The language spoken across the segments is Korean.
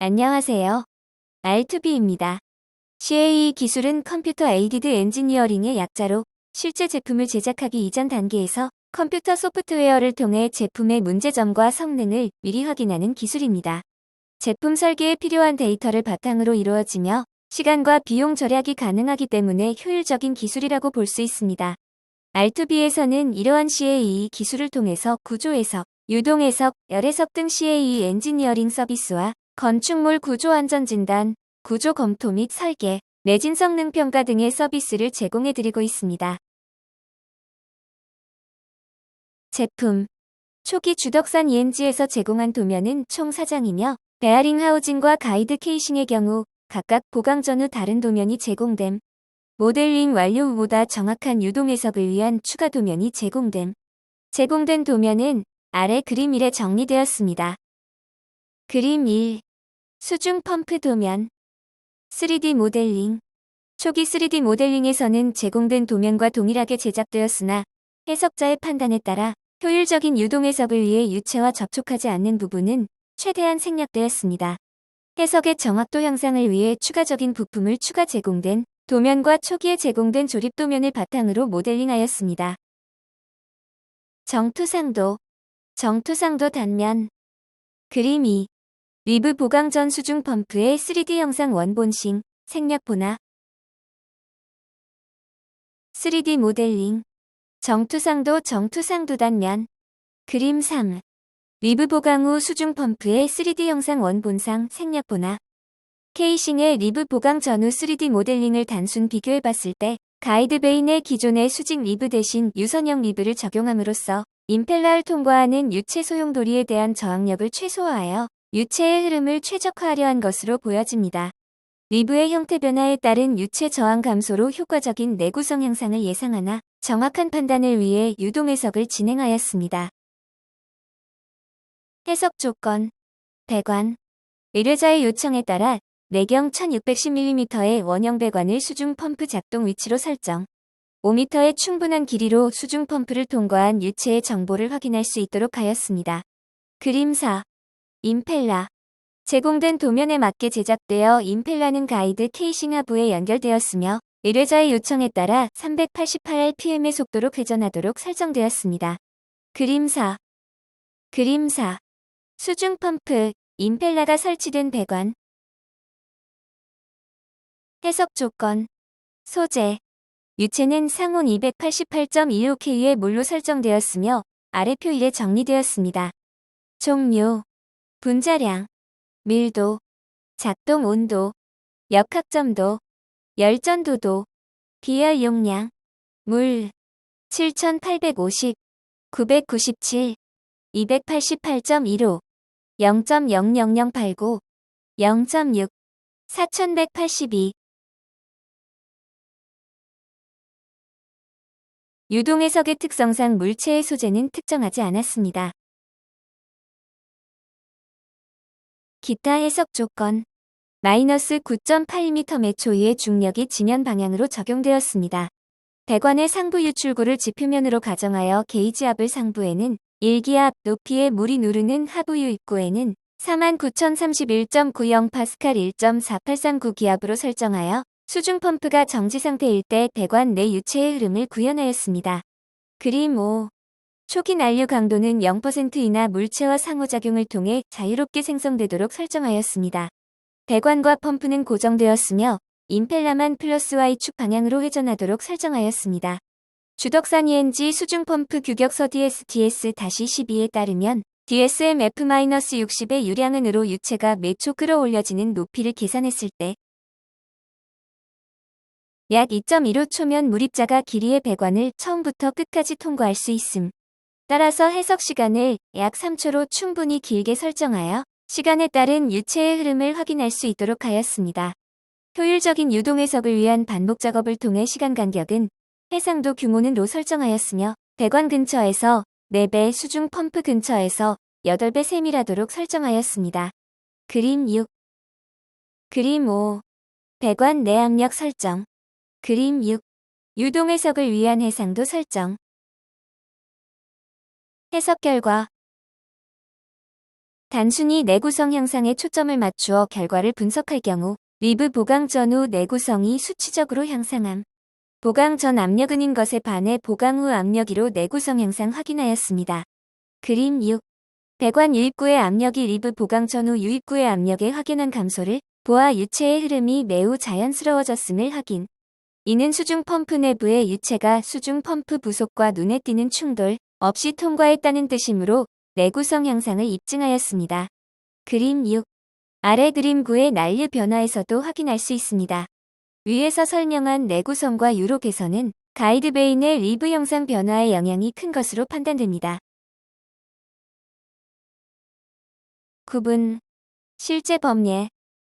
안녕하세요. R2B입니다. CAE 기술은 컴퓨터 에이디드 엔지니어링의 약자로 실제 제품을 제작하기 이전 단계에서 컴퓨터 소프트웨어를 통해 제품의 문제점과 성능을 미리 확인하는 기술입니다. 제품 설계에 필요한 데이터를 바탕으로 이루어지며 시간과 비용 절약이 가능하기 때문에 효율적인 기술이라고 볼 수 있습니다. R2B에서는 이러한 CAE 기술을 통해서 구조 해석, 유동 해석, 열 해석 등 CAE 엔지니어링 서비스와 건축물 구조 안전 진단, 구조 검토 및 설계, 내진 성능 평가 등의 서비스를 제공해드리고 있습니다. 제품 초기 주덕산 ENG에서 제공한 도면은 총 4장이며 베어링 하우징과 가이드 케이싱의 경우 각각 보강 전후 다른 도면이 제공됨. 모델링 완료 후보다 정확한 유동 해석을 위한 추가 도면이 제공됨. 제공된 도면은 아래 그림 1에 정리되었습니다. 그림 1. 수중 펌프 도면 3D 모델링 초기 3D 모델링에서는 제공된 도면과 동일하게 제작되었으나 해석자의 판단에 따라 효율적인 유동 해석을 위해 유체와 접촉하지 않는 부분은 최대한 생략되었습니다. 해석의 정확도 향상을 위해 추가적인 부품을 추가 제공된 도면과 초기에 제공된 조립 도면을 바탕으로 모델링하였습니다. 정투상도 단면 그림 2. 리브 보강 전 수중 펌프의 3D 형상 원본싱, 생략 보나 3D 모델링 정투상도 단면 그림 3. 리브 보강 후 수중 펌프의 3D 형상 원본상, 생략 보나 케이싱의 리브 보강 전후 3D 모델링을 단순 비교해봤을 때 가이드베인의 기존의 수직 리브 대신 유선형 리브를 적용함으로써 임펠러를 통과하는 유체 소용 도리에 대한 저항력을 최소화하여 유체의 흐름을 최적화하려 한 것으로 보여집니다. 리브의 형태 변화에 따른 유체 저항 감소로 효과적인 내구성 향상을 예상하나 정확한 판단을 위해 유동 해석을 진행하였습니다. 해석 조건 배관 의뢰자의 요청에 따라 내경 1610mm의 원형 배관을 수중 펌프 작동 위치로 설정. 5m의 충분한 길이로 수중 펌프를 통과한 유체의 정보를 확인할 수 있도록 하였습니다. 그림 4. 임펠러 제공된 도면에 맞게 제작되어 임펠러는 가이드 케이싱 하부에 연결되었으며 의뢰자의 요청에 따라 388rpm의 속도로 회전하도록 설정되었습니다. 그림 4. 수중 펌프, 임펠러가 설치된 배관 해석 조건 소재 유체는 상온 288.25K의 물로 설정되었으며 아래 표 1에 정리되었습니다. 종류 분자량 밀도 작동 온도 역학점도 열전도도 비열 용량 물 7850 997 288.15 0.00089 0.6 4182 유동 해석의 특성상 물체의 소재는 특정하지 않았습니다. 기타 해석 조건 마이너스 9.8m 매초위의 중력이 지면 방향으로 적용되었습니다. 배관의 상부 유출구를 지표면으로 가정하여 게이지 압을 상부에는 1기압 높이의 물이 누르는 하부 유입구에는 49,031.90파스칼 1.4839 기압으로 설정하여 수중 펌프가 정지 상태일 때 배관 내 유체의 흐름을 구현하였습니다. 그림 5. 초기 난류 강도는 0% 이나 물체와 상호작용을 통해 자유롭게 생성되도록 설정하였습니다. 배관과 펌프는 고정되었으며 임펠러만 플러스 Y축 방향으로 회전하도록 설정하였습니다. 주덕산 ENG 수중 펌프 규격서 DSTS-12에 따르면 DSM-F-60의 유량은으로 유체가 매초 끌어올려지는 높이를 계산했을 때 약 2.15 초면 물입자가 길이의 배관을 처음부터 끝까지 통과할 수 있음. 따라서 해석 시간을 약 3초로 충분히 길게 설정하여 시간에 따른 유체의 흐름을 확인할 수 있도록 하였습니다. 효율적인 유동 해석을 위한 반복 작업을 통해 시간 간격은 해상도 규모는 로 설정하였으며 배관 근처에서 4배, 수중 펌프 근처에서 8배 세밀하도록 설정하였습니다. 그림 6. 그림 5. 배관 내압력 설정. 그림 6. 유동 해석을 위한 해상도 설정. 해석 결과 단순히 내구성 향상에 초점을 맞추어 결과를 분석할 경우 리브 보강 전후 내구성이 수치적으로 향상함. 보강 전 압력은인 것에 반해 보강 후 압력이로 내구성 향상 확인하였습니다. 그림 6. 배관 유입구의 압력이 리브 보강 전후 유입구의 압력의 확연한 감소를 보아 유체의 흐름이 매우 자연스러워졌음을 확인. 이는 수중 펌프 내부의 유체가 수중 펌프 부속과 눈에 띄는 충돌 없이 통과했다는 뜻이므로 내구성 향상을 입증하였습니다. 그림 6. 아래 그림 9의 난류 변화에서도 확인할 수 있습니다. 위에서 설명한 내구성과 유로 개선은 가이드베이 내 리브 영상 변화에 영향이 큰 것으로 판단됩니다. 구분. 실제 범례.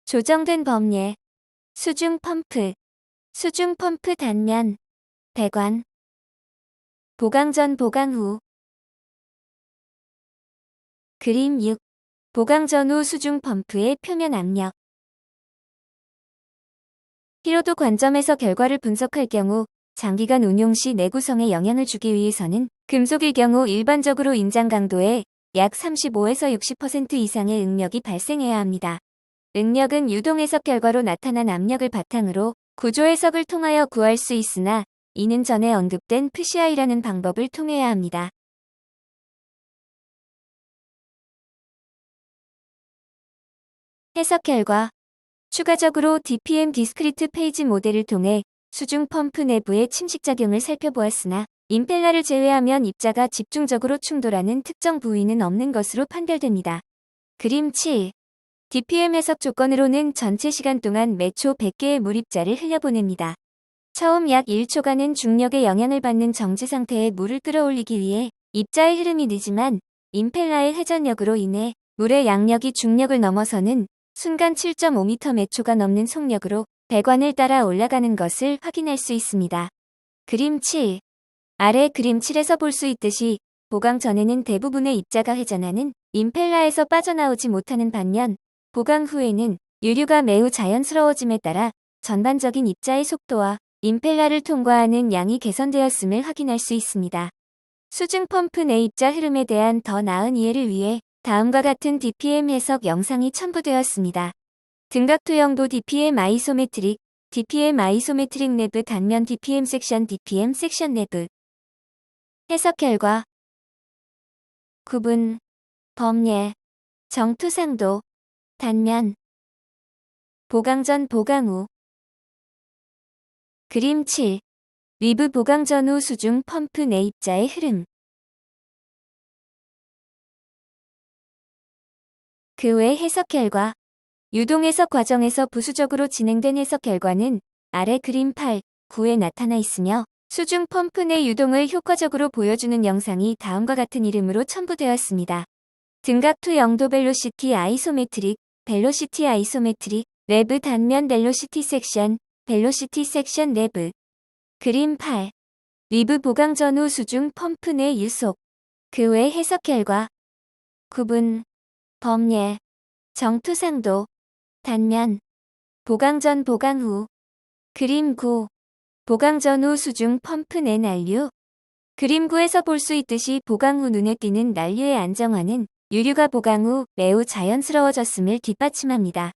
조정된 범례. 수중 펌프. 수중 펌프 단면. 배관. 보강 전 보강 후. 그림 6. 보강 전후 수중 펌프의 표면 압력. 피로도 관점에서 결과를 분석할 경우 장기간 운용 시 내구성에 영향을 주기 위해서는 금속일 경우 일반적으로 인장 강도의 약 35에서 60% 이상의 응력이 발생해야 합니다. 응력은 유동 해석 결과로 나타난 압력을 바탕으로 구조 해석을 통하여 구할 수 있으나 이는 전에 언급된 PCI라는 방법을 통해야 합니다. 해석 결과. 추가적으로 DPM 디스크리트 페이지 모델을 통해 수중 펌프 내부의 침식작용을 살펴보았으나 임펠러를 제외하면 입자가 집중적으로 충돌하는 특정 부위는 없는 것으로 판별됩니다. 그림 7. DPM 해석 조건으로는 전체 시간 동안 매초 100개의 물입자를 흘려보냅니다. 처음 약 1초간은 중력의 영향을 받는 정지 상태에 물을 끌어올리기 위해 입자의 흐름이 늦지만 임펠러의 회전력으로 인해 물의 양력이 중력을 넘어서는 순간 7.5m 매초가 넘는 속력으로 배관을 따라 올라가는 것을 확인할 수 있습니다. 그림 7. 아래 그림 7에서 볼 수 있듯이 보강 전에는 대부분의 입자가 회전하는 임펠러에서 빠져나오지 못하는 반면 보강 후에는 유류가 매우 자연스러워짐에 따라 전반적인 입자의 속도와 임펠러를 통과하는 양이 개선되었음을 확인할 수 있습니다. 수중 펌프 내 입자 흐름에 대한 더 나은 이해를 위해 다음과 같은 DPM 해석 영상이 첨부되었습니다. 등각토형도 DPM 아이소메트릭, DPM 아이소메트릭 내부 단면 DPM 섹션 내부 해석 결과. 구분. 범례. 정투상도. 단면. 보강 전 보강 후. 그림 7. 리브 보강 전후 수중 펌프 내 입자의 흐름. 그 외 해석 결과. 유동 해석 과정에서 부수적으로 진행된 해석 결과는 아래 그림 8, 9에 나타나 있으며 수중 펌프 내 유동을 효과적으로 보여주는 영상이 다음과 같은 이름으로 첨부되었습니다. 등각투 영도 벨로시티 아이소메트릭, 내부 단면 벨로시티 섹션 내부. 그림 8. 리브 보강 전후 수중 펌프 내 유속. 그 외 해석 결과. 구분. 범례. 정투상도. 단면. 보강 전 보강 후. 그림 9. 보강 전후 수중 펌프 내 난류. 그림 9에서 볼 수 있듯이 보강 후 눈에 띄는 난류의 안정화는 유류가 보강 후 매우 자연스러워졌음을 뒷받침합니다.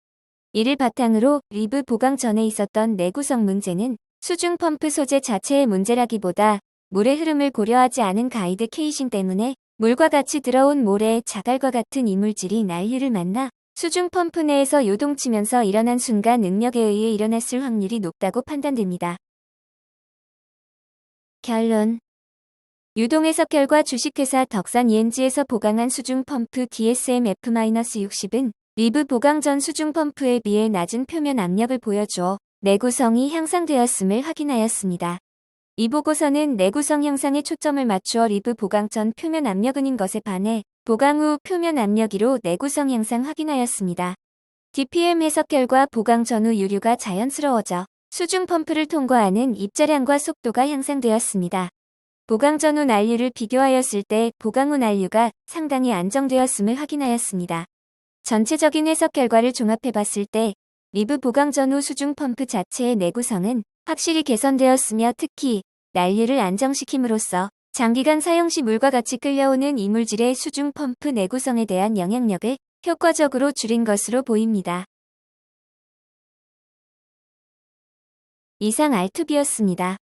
이를 바탕으로 리브 보강 전에 있었던 내구성 문제는 수중 펌프 소재 자체의 문제라기보다 물의 흐름을 고려하지 않은 가이드 케이싱 때문에 물과 같이 들어온 모래의 자갈과 같은 이물질이 난류를 만나 수중 펌프 내에서 요동치면서 일어난 순간 응력에 의해 일어났을 확률이 높다고 판단됩니다. 결론. 유동 해석 결과 주식회사 덕산 ENG에서 보강한 수중 펌프 DSM-F-60은 리브 보강 전 수중 펌프에 비해 낮은 표면 압력을 보여주어 내구성이 향상되었음을 확인하였습니다. 이 보고서는 내구성 향상에 초점을 맞추어 리브 보강 전 표면 압력은인 것에 반해 보강 후 표면 압력이로 내구성 향상 확인하였습니다. DPM 해석 결과 보강 전후 유류가 자연스러워져 수중 펌프를 통과하는 입자량과 속도가 향상되었습니다. 보강 전후 난류를 비교하였을 때 보강 후 난류가 상당히 안정되었음을 확인하였습니다. 전체적인 해석 결과를 종합해봤을 때 리브 보강 전후 수중 펌프 자체의 내구성은 확실히 개선되었으며 특히 난류를 안정시킴으로써 장기간 사용 시 물과 같이 끌려오는 이물질의 수중 펌프 내구성에 대한 영향력을 효과적으로 줄인 것으로 보입니다. 이상 R2B였습니다.